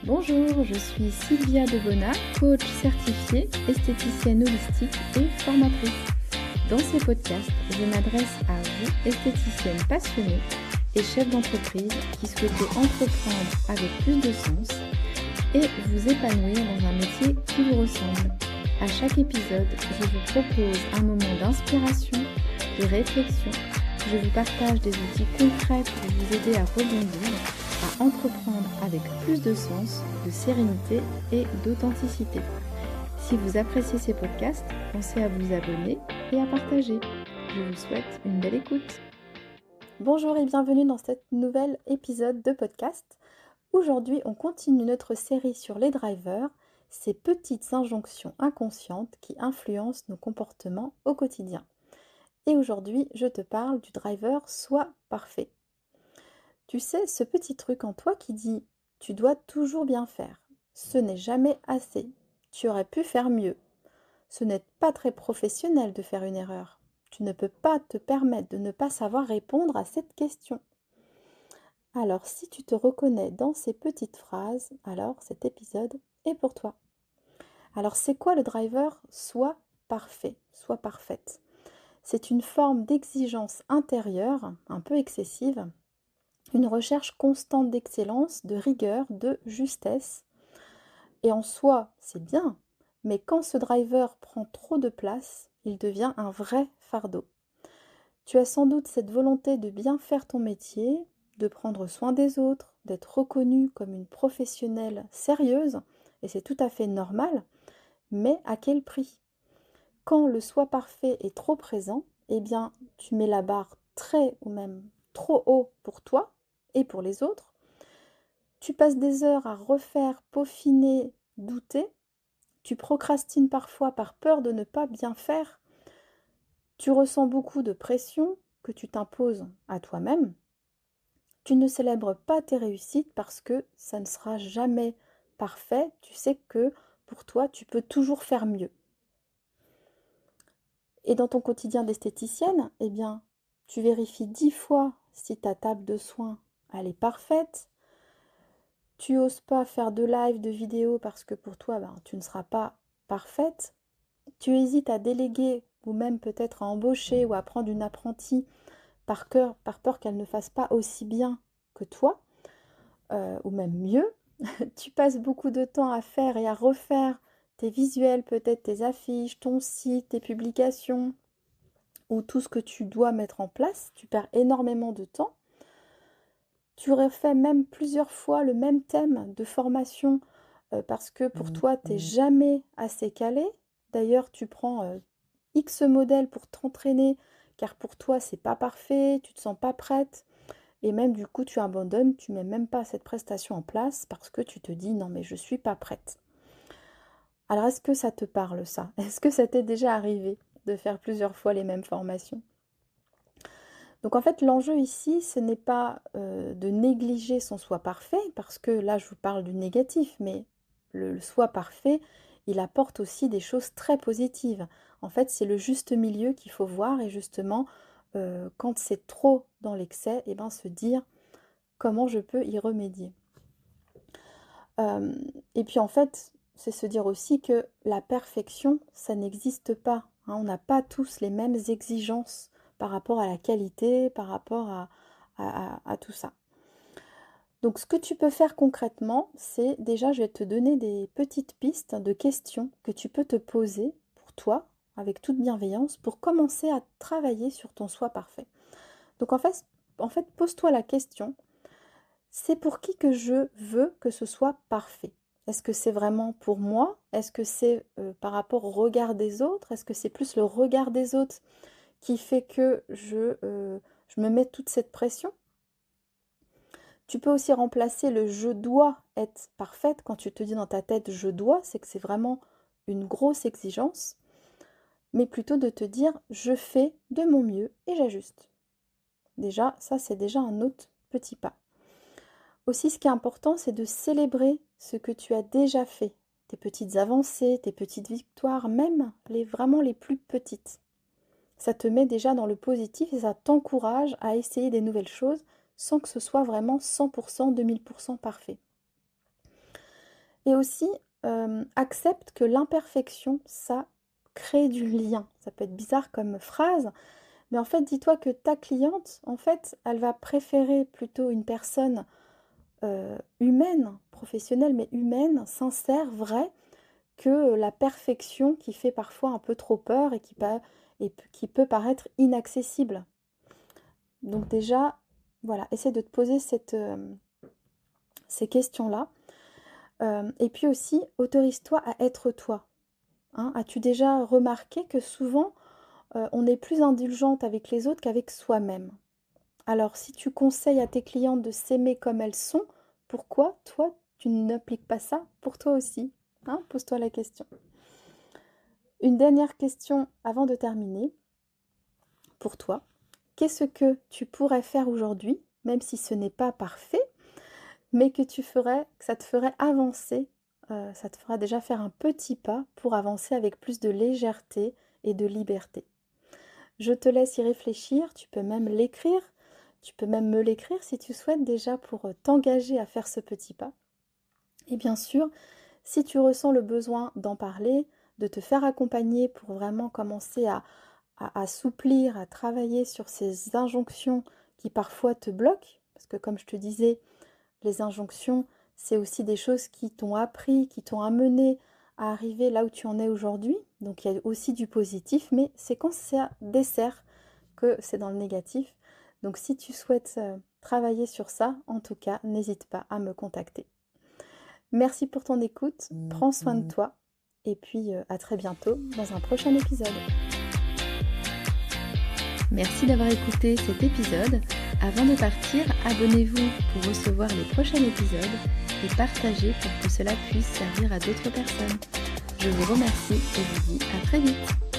Bonjour, je suis Sylvia Debona, coach certifiée, esthéticienne holistique et formatrice. Dans ces podcasts, je m'adresse à vous, esthéticiennes passionnées et chefs d'entreprise qui souhaitez entreprendre avec plus de sens et vous épanouir dans un métier qui vous ressemble. À chaque épisode, je vous propose un moment d'inspiration, de réflexion. Je vous partage des outils concrets pour vous aider à rebondir, à entreprendre avec plus de sens, de sérénité et d'authenticité. Si vous appréciez ces podcasts, pensez à vous abonner et à partager. Je vous souhaite une belle écoute. Bonjour et bienvenue dans cet nouvel épisode de podcast. Aujourd'hui, on continue notre série sur les drivers, ces petites injonctions inconscientes qui influencent nos comportements au quotidien. Et aujourd'hui, je te parle du driver Sois parfait. Tu sais, ce petit truc en toi qui dit « tu dois toujours bien faire »,« ce n'est jamais assez »,« tu aurais pu faire mieux »,« ce n'est pas très professionnel de faire une erreur »,« tu ne peux pas te permettre de ne pas savoir répondre à cette question ». Alors, si tu te reconnais dans ces petites phrases, alors cet épisode est pour toi. Alors, c'est quoi le driver « Sois parfait »,« Sois parfaite ». C'est une forme d'exigence intérieure, un peu excessive, une recherche constante d'excellence, de rigueur, de justesse. Et en soi, c'est bien, mais quand ce driver prend trop de place, il devient un vrai fardeau. Tu as sans doute cette volonté de bien faire ton métier, de prendre soin des autres, d'être reconnue comme une professionnelle sérieuse, et c'est tout à fait normal, mais à quel prix ? Quand le soi parfait est trop présent, eh bien, tu mets la barre très ou même trop haut pour toi et pour les autres. Tu passes des heures à refaire, peaufiner, douter. Tu procrastines parfois par peur de ne pas bien faire. Tu ressens beaucoup de pression que tu t'imposes à toi-même. Tu ne célèbres pas tes réussites parce que ça ne sera jamais parfait. Tu sais que pour toi, tu peux toujours faire mieux. Et dans ton quotidien d'esthéticienne, eh bien, tu vérifies 10 fois si ta table de soins, elle est parfaite. Tu n'oses pas faire de live, de vidéo parce que pour toi, tu ne seras pas parfaite. Tu hésites à déléguer ou même peut-être à embaucher ou à prendre une apprentie par peur qu'elle ne fasse pas aussi bien que toi, ou même mieux. Tu passes beaucoup de temps à faire et à refaire tes visuels, peut-être tes affiches, ton site, tes publications, ou tout ce que tu dois mettre en place. Tu perds énormément de temps. Tu refais même plusieurs fois le même thème de formation parce que pour toi, tu n'es jamais assez calé. D'ailleurs, tu prends X modèles pour t'entraîner car pour toi, c'est pas parfait, tu te sens pas prête. Et même du coup, tu abandonnes, tu mets même pas cette prestation en place parce que tu te dis non mais je suis pas prête. Alors est-ce que ça te parle ça? Est-ce que ça t'est déjà arrivé de faire plusieurs fois les mêmes formations? Donc en fait, l'enjeu ici, ce n'est pas de négliger son soi parfait, parce que là, je vous parle du négatif, mais le soi parfait, il apporte aussi des choses très positives. En fait, c'est le juste milieu qu'il faut voir, et justement, quand c'est trop dans l'excès, et ben, se dire comment je peux y remédier. Et puis en fait, c'est se dire aussi que la perfection, ça n'existe pas, hein. On n'a pas tous les mêmes exigences par rapport à la qualité, par rapport à tout ça. Donc ce que tu peux faire concrètement, c'est déjà, je vais te donner des petites pistes de questions que tu peux te poser pour toi, avec toute bienveillance, pour commencer à travailler sur ton soi parfait. Donc en fait pose-toi la question, c'est pour qui que je veux que ce soit parfait? Est-ce que c'est vraiment pour moi? Est-ce que c'est par rapport au regard des autres? Est-ce que c'est plus le regard des autres qui fait que je me mets toute cette pression? Tu peux aussi remplacer le je dois être parfaite. Quand tu te dis dans ta tête je dois, c'est que c'est vraiment une grosse exigence, mais plutôt de te dire je fais de mon mieux et j'ajuste. Déjà, ça c'est déjà un autre petit pas. Aussi, ce qui est important, c'est de célébrer ce que tu as déjà fait, tes petites avancées, tes petites victoires, même vraiment les plus petites. Ça te met déjà dans le positif et ça t'encourage à essayer des nouvelles choses sans que ce soit vraiment 100%, 2000% parfait. Et aussi, accepte que l'imperfection, ça crée du lien. Ça peut être bizarre comme phrase, mais en fait, dis-toi que ta cliente, en fait, elle va préférer plutôt une personne humaine, professionnelle, mais humaine, sincère, vraie, que la perfection qui fait parfois un peu trop peur et qui peut paraître inaccessible. Donc déjà, voilà, essaie de te poser ces questions-là. Et puis aussi, autorise-toi à être toi. Hein. As-tu déjà remarqué que souvent, on est plus indulgente avec les autres qu'avec soi-même? Alors, si tu conseilles à tes clientes de s'aimer comme elles sont, pourquoi toi, tu n'appliques pas ça pour toi aussi? Hein, pose-toi la question. Une dernière question avant de terminer. Pour toi, qu'est-ce que tu pourrais faire aujourd'hui, même si ce n'est pas parfait, mais que ça te ferait avancer, ça te fera déjà faire un petit pas pour avancer avec plus de légèreté et de liberté. Je te laisse y réfléchir, tu peux même l'écrire, tu peux même me l'écrire si tu souhaites déjà pour t'engager à faire ce petit pas. Et bien sûr, si tu ressens le besoin d'en parler, de te faire accompagner pour vraiment commencer à assouplir, à travailler sur ces injonctions qui parfois te bloquent, parce que comme je te disais, les injonctions, c'est aussi des choses qui t'ont appris, qui t'ont amené à arriver là où tu en es aujourd'hui. Donc il y a aussi du positif, mais c'est quand ça dessert que c'est dans le négatif. Donc si tu souhaites travailler sur ça, en tout cas, n'hésite pas à me contacter. Merci pour ton écoute, prends soin de toi, et puis à très bientôt dans un prochain épisode. Merci d'avoir écouté cet épisode. Avant de partir, abonnez-vous pour recevoir les prochains épisodes et partagez pour que cela puisse servir à d'autres personnes. Je vous remercie et vous dis à très vite.